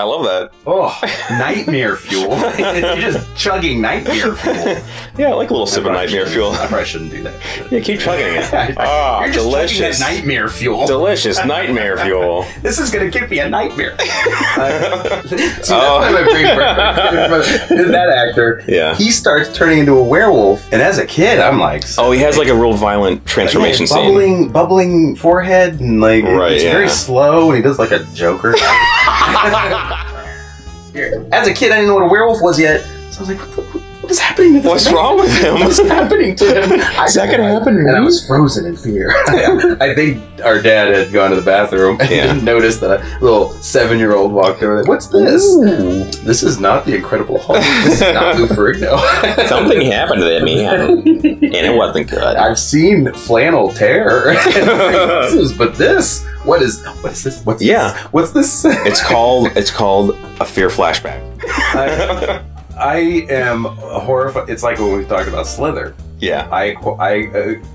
I love that. Oh, nightmare fuel. You're just chugging nightmare fuel. Yeah, I like a little sip of nightmare fuel. I probably shouldn't do that. Yeah, keep chugging it. You're just delicious. chugging that nightmare fuel. Delicious nightmare fuel. This is going to give me a nightmare. See, that's why my brain works. That actor, he starts turning into a werewolf. And as a kid, I'm like... Oh, he has like a real violent transformation scene. Bubbling forehead, and like it's very slow, and he does like a Joker. As a kid, I didn't know what a werewolf was yet, so I was like, what is happening to this What's man? wrong with him? What's happening to him? Is that gonna happen to me? And I was frozen in fear. I think our dad had gone to the bathroom and noticed that a little 7-year-old walked over there. What's this? Ooh. This is not the Incredible Hulk. This is not Lou Ferrigno. Something happened to that man, and it wasn't good. I've seen flannel tear, but this. What is this? What's this? It's called a fear flashback. I am horrified. It's like when we talked about Slither. Yeah. I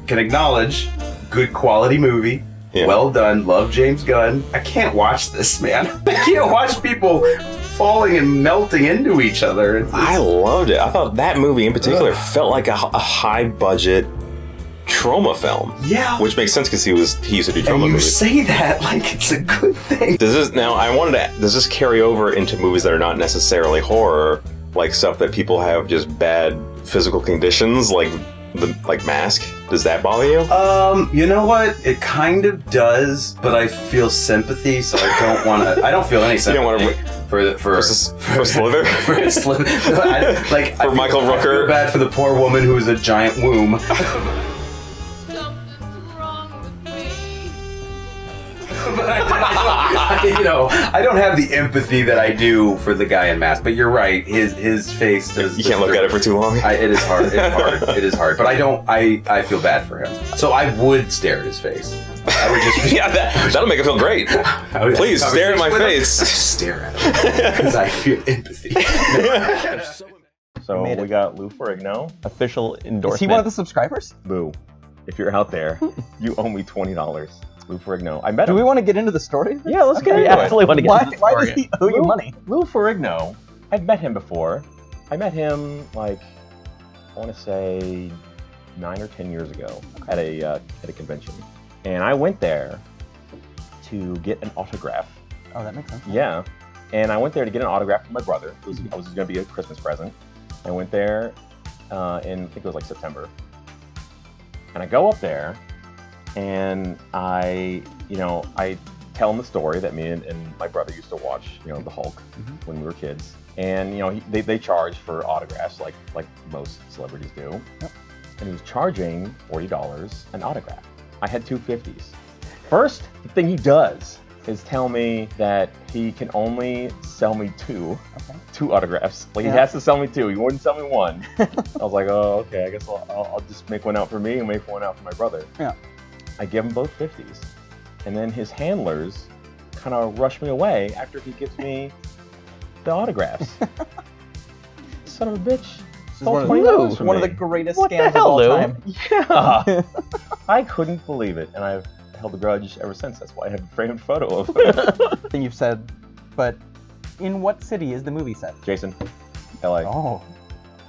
can acknowledge good quality movie. Yeah. Well done. Love James Gunn. I can't watch this, man. I can't watch people falling and melting into each other. I loved it. I thought that movie in particular felt like a high budget trauma film. Yeah. Which makes sense because he used to do trauma movies. Say that like it's a good thing. Does this carry over into movies that are not necessarily horror, like stuff that people have just bad physical conditions, like Mask? Does that bother you? You know what? It kind of does, but I feel sympathy, so I don't want to. I don't feel any sympathy. You don't want to for Slither? For Slither. For Michael Rooker. I feel bad for the poor woman who has a giant womb. But I don't have the empathy that I do for the guy in Mask. But you're right, his face does. You can't look at it for too long. It is hard. It's hard. It is hard. But I don't. I feel bad for him. So I would stare at his face. I would just. Yeah, that'll make it feel great. Please stare at my face. Just stare at him because I feel empathy. So we got Lou Ferrigno, official endorsement. Is he one of the subscribers? Lou, if you're out there, you owe me $20. Lou Ferrigno. I met him. Do we want to get into the story? Yeah, let's get into it. I absolutely want to get into the story. Why does he owe you money? Lou Ferrigno, I've met him before. I met him, like, I want to say 9 or 10 years ago at a convention. And I went there to get an autograph. Oh, that makes sense. Yeah. And I went there to get an autograph for my brother. It was going to be a Christmas present. I went there in, I think it was like September. And I go up there, and I tell him the story that me and my brother used to watch, the Hulk when we were kids. And, they charge for autographs like most celebrities do. Yep. And he was charging $40 an autograph. I had 250s. First thing he does is tell me that he can only sell me two autographs. Like, he has to sell me two. He wouldn't sell me one. I was like, oh, okay, I guess I'll just make one out for me and make one out for my brother. Yeah. I give him both 50s. And then his handlers kind of rush me away after he gives me the autographs. Son of a bitch. Stole $20 from me. One of the greatest scams of all time. Yeah. I couldn't believe it. And I've held a grudge ever since. That's why I have a framed photo of him. Thing you've said, but in what city is the movie set? Jason, LA. Oh,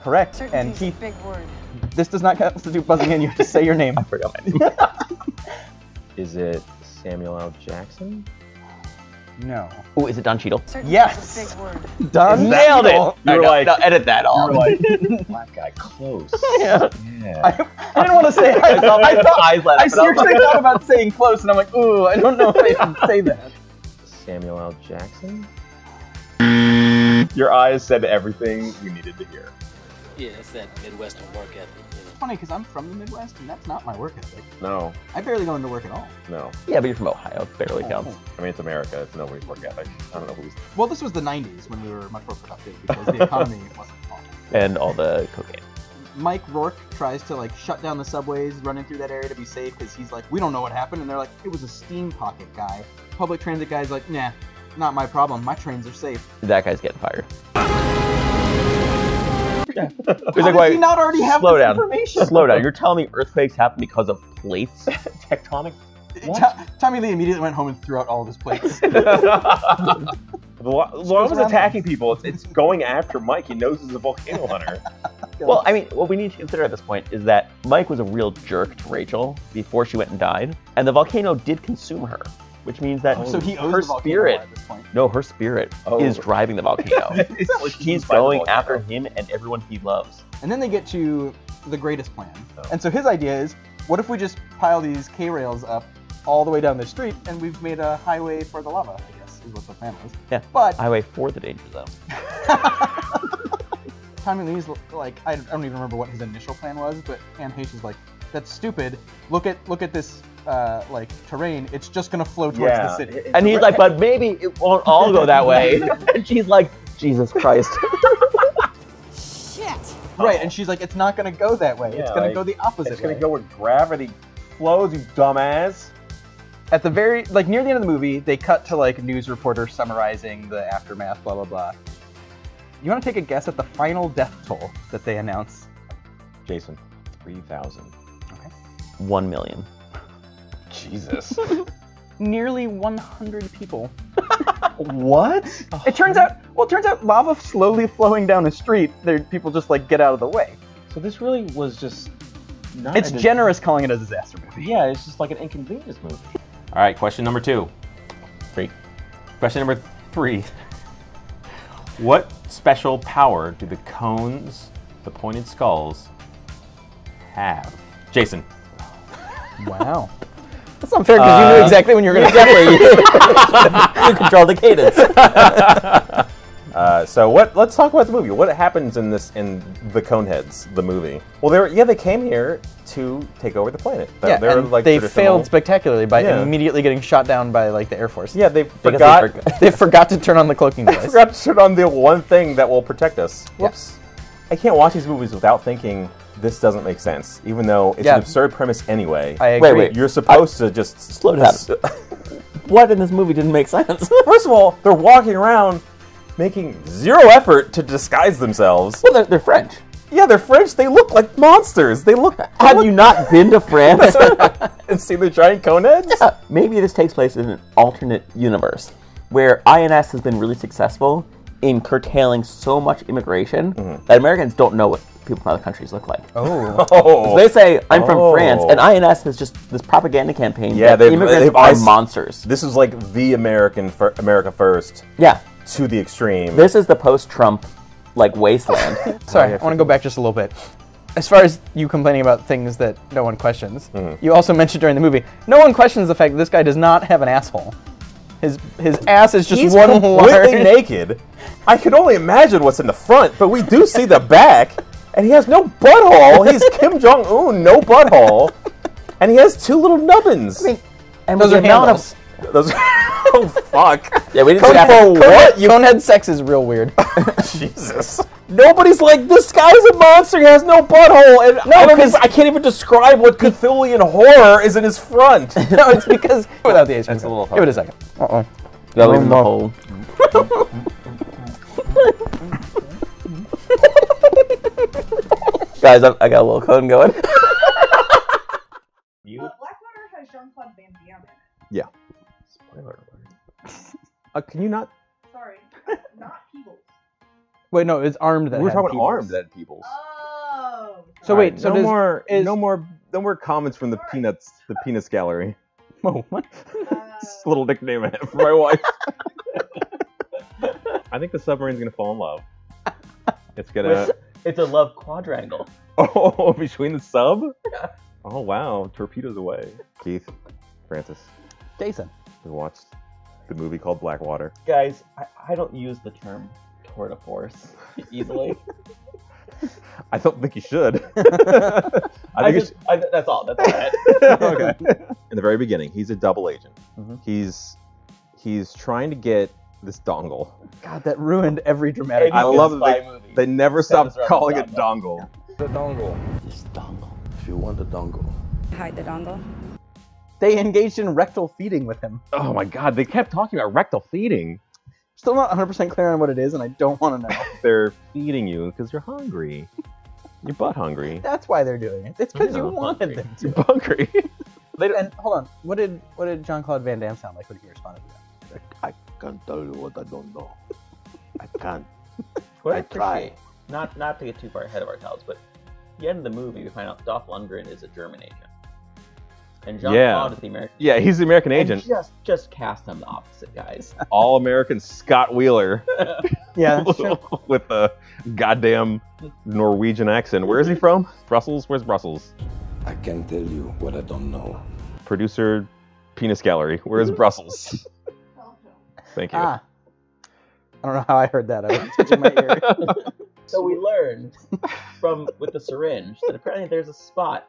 correct. Certainty's And a big word. This does not constitute buzzing in. You have to say your name. I forgot my name. Is it Samuel L. Jackson? No. Oh, is it Don Cheadle? Yes. A big word. Don Nailed it. Cheadle. You were like, no, edit that all. You were like, black guy, close. Yeah. Yeah. I didn't want to say. I seriously thought about saying close, and I'm like, ooh, I don't know if I should say that. Samuel L. Jackson? Your eyes said everything you needed to hear. Yeah, it's that Midwestern work ethic. It's funny because I'm from the Midwest, and that's not my work ethic. No. I barely go into work at all. No. Yeah, but you're from Ohio. Barely counts. I mean, it's America. It's nobody's work ethic. I don't know who's... Well, this was the 90s when we were much more productive because the economy wasn't awful. And all the cocaine. Mike Rourke tries to shut down the subways running through that area to be safe because he's like, we don't know what happened, and they're like, it was a steam pocket guy. Public transit guy's like, nah, not my problem. My trains are safe. That guy's getting fired. Yeah. How does he not already have this information? Slow down. You're telling me earthquakes happen because of plates? Tectonic? Tommy Lee immediately went home and threw out all of his plates. The lava's attacking people. It's going after Mike. He knows he's a volcano hunter. Well, I mean, what we need to consider at this point is that Mike was a real jerk to Rachel before she went and died, and the volcano did consume her, which means that So he owes her the volcano spirit. at this point. No, her spirit is driving the volcano. She's going after him and everyone he loves. And then they get to the greatest plan. And so his idea is, what if we just pile these K-rails up all the way down the street, and we've made a highway for the lava, I guess, is what the plan was. Yeah, but highway for the danger zone. Tommy Lee's like, I don't even remember what his initial plan was, but Anne Heche is like, that's stupid. Look at this like terrain. It's just gonna flow towards the city. And he's like, but maybe it won't all go that way. And she's like, Jesus Christ. Shit. Right, and she's like, it's not gonna go that way. It's gonna go the opposite It's way. gonna go where gravity flows, you dumbass. At the very, like, near the end of the movie, they cut to, like, news reporters summarizing the aftermath, blah, blah, blah. You want to take a guess at the final death toll that they announce? Jason, 3,000. Okay. 1 million. Jesus. Nearly 100 people. What? It turns out lava slowly flowing down a street, people just, like, get out of the way. So this really was just not It's generous calling it a disaster movie. Yeah, it's just like an inconvenience movie. All right, question number 2. 3. Question number 3. What special power do the cones, the pointed skulls, have? Jason. Wow. That's unfair because you knew exactly when you were going to get there. You control the cadence. So let's talk about the movie. What happens in the Coneheads, the movie? Well, they came here to take over the planet. They're and like they traditional- failed spectacularly by immediately getting shot down by like the Air Force. Yeah, they Because forgot. They forgot to turn on the cloaking They device. forgot to turn on the one thing that will protect us. Whoops. I can't watch these movies without thinking this doesn't make sense, even though it's an absurd premise anyway. I agree. Wait. You're supposed to just Slow down. What in this movie didn't make sense? First of all, they're walking around making zero effort to disguise themselves. Well, they're French. Yeah, they're French. They look like monsters. Have you not been to France? and see the giant coneheads? Yeah, maybe this takes place in an alternate universe where INS has been really successful in curtailing so much immigration that Americans don't know what people from other countries look like. Oh. So they say, I'm from France, and INS has just this propaganda campaign that immigrants are monsters. This is like the America First Yeah. to the extreme. This is the post-Trump, like, wasteland. Sorry, I want to go back just a little bit. As far as you complaining about things that no one questions, you also mentioned during the movie, no one questions the fact that this guy does not have an asshole. His ass is just He's one completely large... naked. I can only imagine what's in the front, but we do see the back, and he has no butthole. He's Kim Jong-un, no butthole, and he has 2 little nubbins. And Those are handles. Those oh fuck! Yeah, we didn't Come see that. for what? Conehead sex is real weird. Jesus! Nobody's like, this guy's a monster. He has no butthole, and I can't even describe what Cthulhian horror is in his front. No, it's because without the H. That's a little Give it a second. Go in the hole. Guys, I got a little cone going. Blackwater has Jean-Claude Van Damme in it. Yeah. Spoiler alert. Can you not? Sorry, not Peebles. Wait, no, it's armed that We're had talking peoples. armed dead peoples. Oh. So All wait, right, so no more comments from the penis gallery. Whoa, what? It's a little nickname I have for my wife. I think the submarine's gonna fall in love. It's gonna. It's a love quadrangle. Oh, between the sub? Yeah. Oh wow, torpedoes away. Keith, Francis, Jason. we watched the movie called Blackwater. Guys, I don't use the term tour de force easily. I don't think you should. That's all. That's all. Okay. In the very beginning, he's a double agent. He's trying to get this dongle. God, that ruined every dramatic. I love spy that movie. they never stopped around calling the it dongle. The dongle. This dongle. If you want the dongle. Hide the dongle. They engaged in rectal feeding with him. Oh my god, they kept talking about rectal feeding. Still not 100% clear on what it is, and I don't want to know. They're feeding you because you're hungry. You're butt hungry. That's why they're doing it. It's because you Yeah, wanted hungry. them You're to. hungry. And hold on, what did Jean-Claude Van Damme sound like when he responded to that? can't tell you what I don't know. I can't. What I I try. appreciate, not to get too far ahead of ourselves, but at the end of the movie, we find out Dolph Lundgren is a German agent. And Jean-Claude is the American Yeah, he's the American And agent. just cast them the opposite, guys. All-American Scott Wheeler Yeah, that's true. with a goddamn Norwegian accent. Where is he from? Brussels? Where's Brussels? I can't tell you what I don't know. Producer Penis Gallery. Where's Brussels? Thank you. Ah. I don't know how I heard that. I was touching my ear. So we learned with the syringe that apparently there's a spot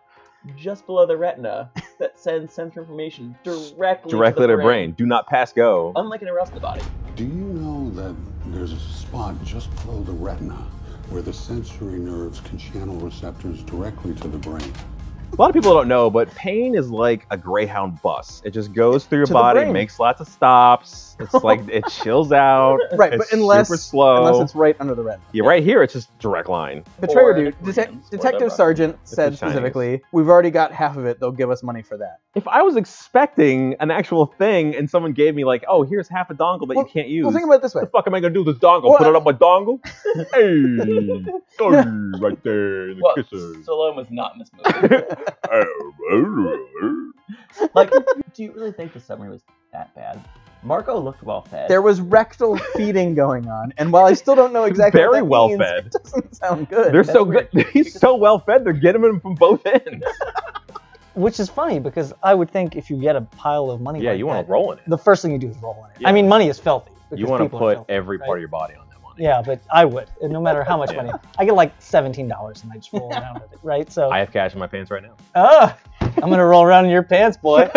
just below the retina that sends sensor information directly Directly to the brain. Do not pass go. Unlike an rest of the body. Do you know that there's a spot just below the retina where the sensory nerves can channel receptors directly to the brain? A lot of people don't know, but pain is like a Greyhound bus. It just goes through your To the body, brain. makes lots of stops. It's like it chills out. Right, it's but unless super slow. it's right under the retina. Yeah, right here it's just direct line. Betrayer Or dude, the Koreans, or Detective the Sergeant said the Chinese. specifically, we've already got half of it, they'll give us money for that. If I was expecting an actual thing and someone gave me like, oh, here's half a dongle that you can't use. Well, think about it this way. What the fuck am I gonna do with this dongle? Well, Put it up my dongle? Hey, right there, the Well, kisses. Stallone was not in this movie. Like, do you really think the submarine was that bad? Marco looked well fed. There was rectal feeding going on, and while I still don't know exactly Very what that well means, fed. it doesn't sound good. They're That's so weird. good. He's so well fed. They're getting him from both ends. Which is funny because I would think if you get a pile of money Yeah, like you want that, to roll in it. the first thing you do is roll in it. Yeah. I mean, money is filthy. You because want to people are put filthy, every right? part of your body on that money. Yeah, but I would. And no matter how much Yeah. money. I get like $17 and I just roll around with it, right? So, I have cash in my pants right now. I'm going to roll around in your pants, boy.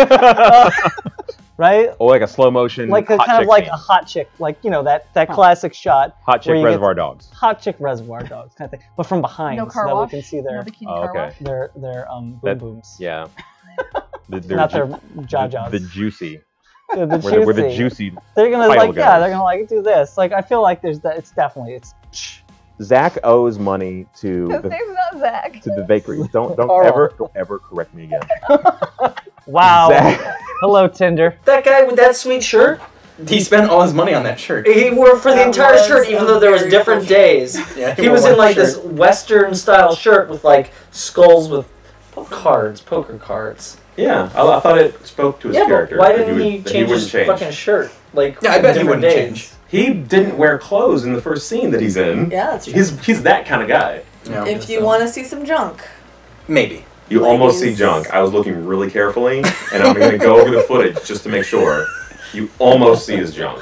Right? Or like a slow motion. Like a hot kind of chick like scene. a hot chick, like, you know, that classic shot. Hot chick where you get Reservoir Dogs. Hot chick Reservoir Dogs kind of thing. But from behind, No so car that wash. we can see No their, bikini Oh, car okay. wash. their boom That- booms. Yeah. Not their jaw-jaws. The juicy. The Where the juicy. juicy. They're gonna Title like, guys. they're gonna like do this. Like, I feel like there's that. It's definitely Zach owes money to His the name's not Zach. to the bakery. Don't Carl. ever correct me again. wow. Zach. Hello, Tinder. That guy with that sweet shirt, He spent all his money on that shirt. he wore it for the That entire was shirt, even a though there was very different cool shirt. days. Yeah, He was wore in one like this shirt. Western style shirt with like skulls with poker cards. Yeah, I thought it spoke to his Yeah, character. but why that didn't he would- that change wouldn't his change. fucking shirt? Like, Yeah, I bet he different wouldn't days. change. He didn't wear clothes in the first scene that he's in. Yeah, that's true. He's that kind of guy. Yeah. If you want to see some junk. Maybe. You almost see Ladies. junk. I was looking really carefully, and I'm going to go over the footage just to make sure. You almost see his junk.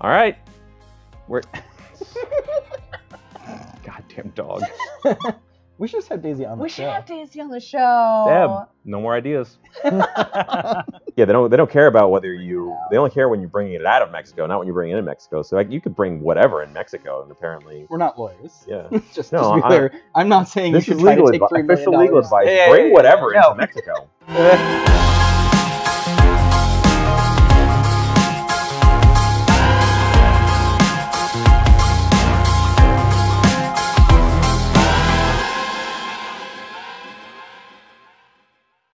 All right. We're. Goddamn dog. We should just have Daisy on the We show. should have Daisy on the show. Deb, no more ideas. Yeah, they don't care about whether you. They only care when you're bringing it out of Mexico, not when you bring it in Mexico. So like, you could bring whatever in Mexico, and apparently, We're not lawyers. yeah. just No, to be clear, I'm not saying This you is should try to legal take advice. $3 million. Official legal advice. Yeah, Bring yeah, whatever yeah. into Mexico.